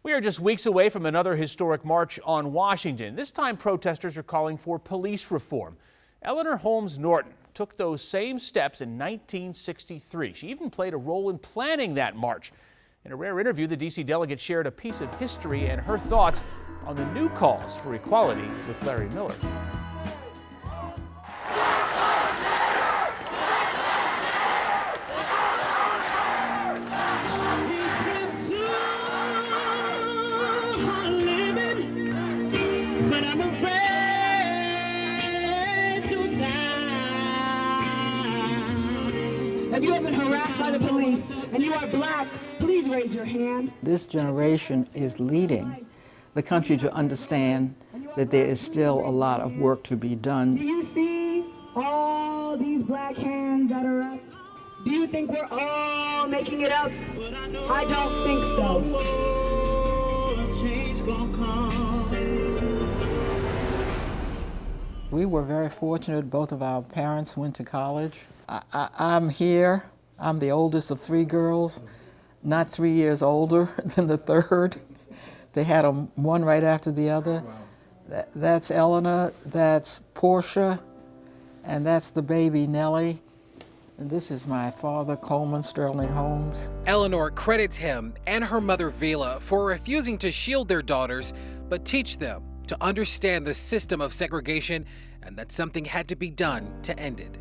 We are just weeks away from another historic march on Washington. This time, protesters are calling for police reform. Eleanor Holmes Norton took those same steps in 1963. She even played a role in planning that march. In a rare interview, the D.C. delegate shared a piece of history and her thoughts on the new calls for equality with Larry Miller. But I'm afraid to die. Have you ever been harassed by the police and you are black? Please raise your hand. This generation is leading the country to understand that there is still a lot of work to be done. Do you see all these black hands that are up? Do you think we're all making it up? I don't think so. We were very fortunate. Both of our parents went to college. I'm here. I'm the oldest of three girls, not 3 years older than the third. They had them one right after the other. That's Eleanor, that's Portia, and that's the baby Nellie. And this is my father, Coleman Sterling Holmes. Eleanor credits him and her mother, Vila, for refusing to shield their daughters, but teach them to understand the system of segregation and that something had to be done to end it.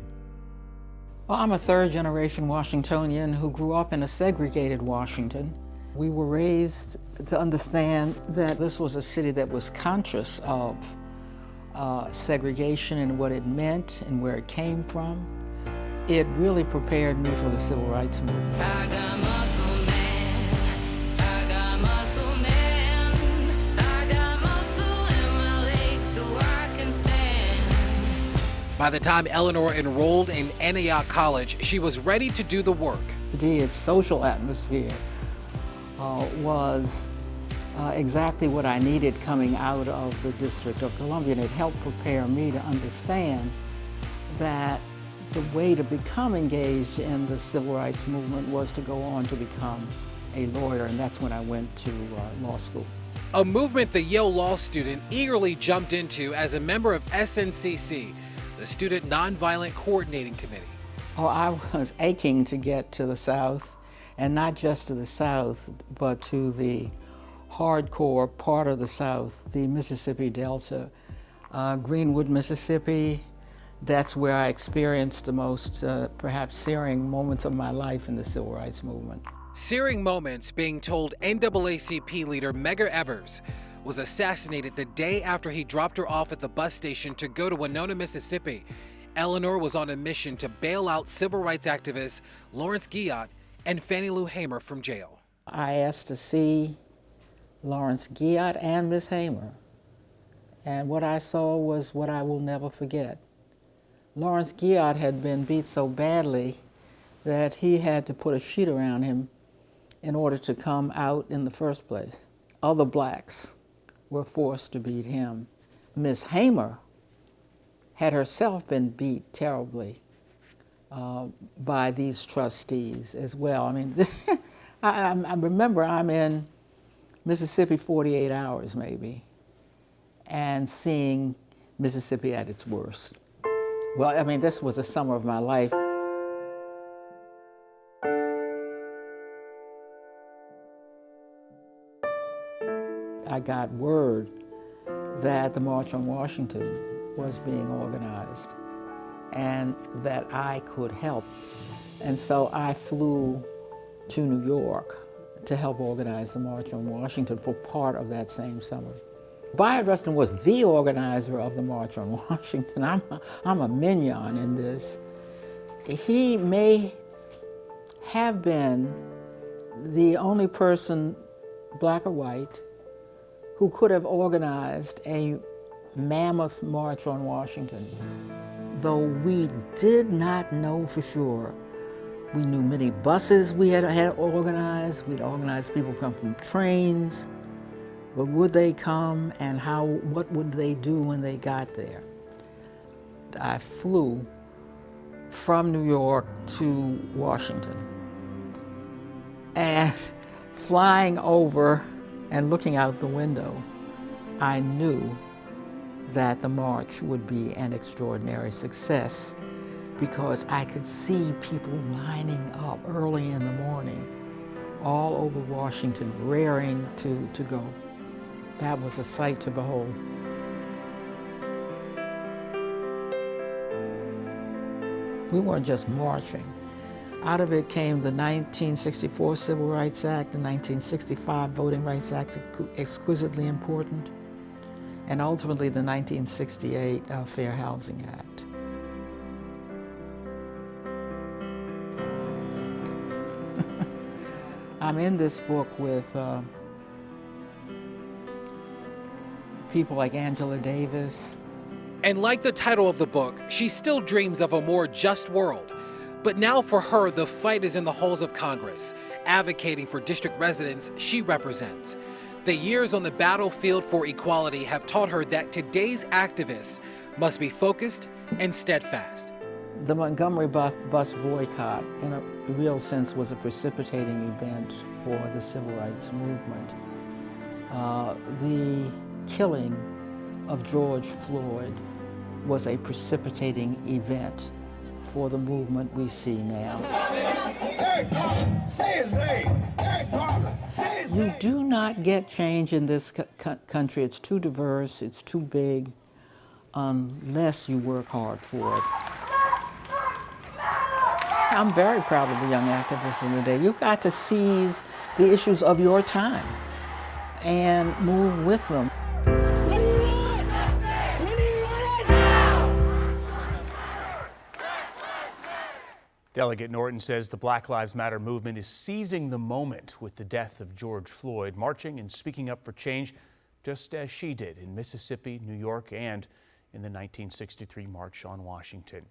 Well, I'm a third-generation Washingtonian who grew up in a segregated Washington. We were raised to understand that this was a city that was conscious of segregation and what it meant and where it came from. It really prepared me for the Civil Rights Movement. I got muscle man, I got muscle man, I got muscle in my legs so I can stand. By the time Eleanor enrolled in Antioch College, she was ready to do the work. Its social atmosphere was exactly what I needed coming out of the District of Columbia, and it helped prepare me to understand that the way to become engaged in the Civil Rights Movement was to go on to become a lawyer, and that's when I went to law school. A movement the Yale law student eagerly jumped into as a member of SNCC, the Student Nonviolent Coordinating Committee. Oh, I was aching to get to the South, and not just to the South, but to the hardcore part of the South, the Mississippi Delta, Greenwood, Mississippi. That's where I experienced the most, perhaps, searing moments of my life in the Civil Rights Movement. Searing moments being told NAACP leader Medgar Evers was assassinated the day after he dropped her off at the bus station to go to Winona, Mississippi. Eleanor was on a mission to bail out civil rights activists Lawrence Guyot and Fannie Lou Hamer from jail. I asked to see Lawrence Guyot and Miss Hamer, and what I saw was what I will never forget. Lawrence Guyot had been beat so badly that he had to put a sheet around him in order to come out in the first place. Other blacks were forced to beat him. Miss Hamer had herself been beat terribly by these trustees as well. I mean, I remember I'm in Mississippi 48 hours maybe, and seeing Mississippi at its worst. Well, I mean, this was the summer of my life. I got word that the March on Washington was being organized and that I could help. And so I flew to New York to help organize the March on Washington for part of that same summer. Bayard Rustin was the organizer of the March on Washington. I'm a mignon in this. He may have been the only person, black or white, who could have organized a mammoth March on Washington. Though we did not know for sure. We knew many buses we had organized. We'd organized people come from trains. But would they come, and what would they do when they got there? I flew from New York to Washington. And flying over And looking out the window, I knew that the march would be an extraordinary success because I could see people lining up early in the morning all over Washington, raring to go. That was a sight to behold. We weren't just marching. Out of it came the 1964 Civil Rights Act, the 1965 Voting Rights Act, exquisitely important, and ultimately the 1968 Fair Housing Act. I'm in this book with people like Angela Davis. And like the title of the book, she still dreams of a more just world. But now for her, the fight is in the halls of Congress, advocating for district residents she represents. The years on the battlefield for equality have taught her that today's activists must be focused and steadfast. The Montgomery bus boycott, in a real sense, was a precipitating event for the civil rights movement. The killing of George Floyd was a precipitating event for the movement we see now. Say his name. Say his name. You do not get change in this country. It's too diverse, it's too big, unless you work hard for it. I'm very proud of the young activists in the day. You've got to seize the issues of your time and move with them. Delegate Norton says the Black Lives Matter movement is seizing the moment with the death of George Floyd, marching and speaking up for change just as she did in Mississippi, New York, and in the 1963 March on Washington.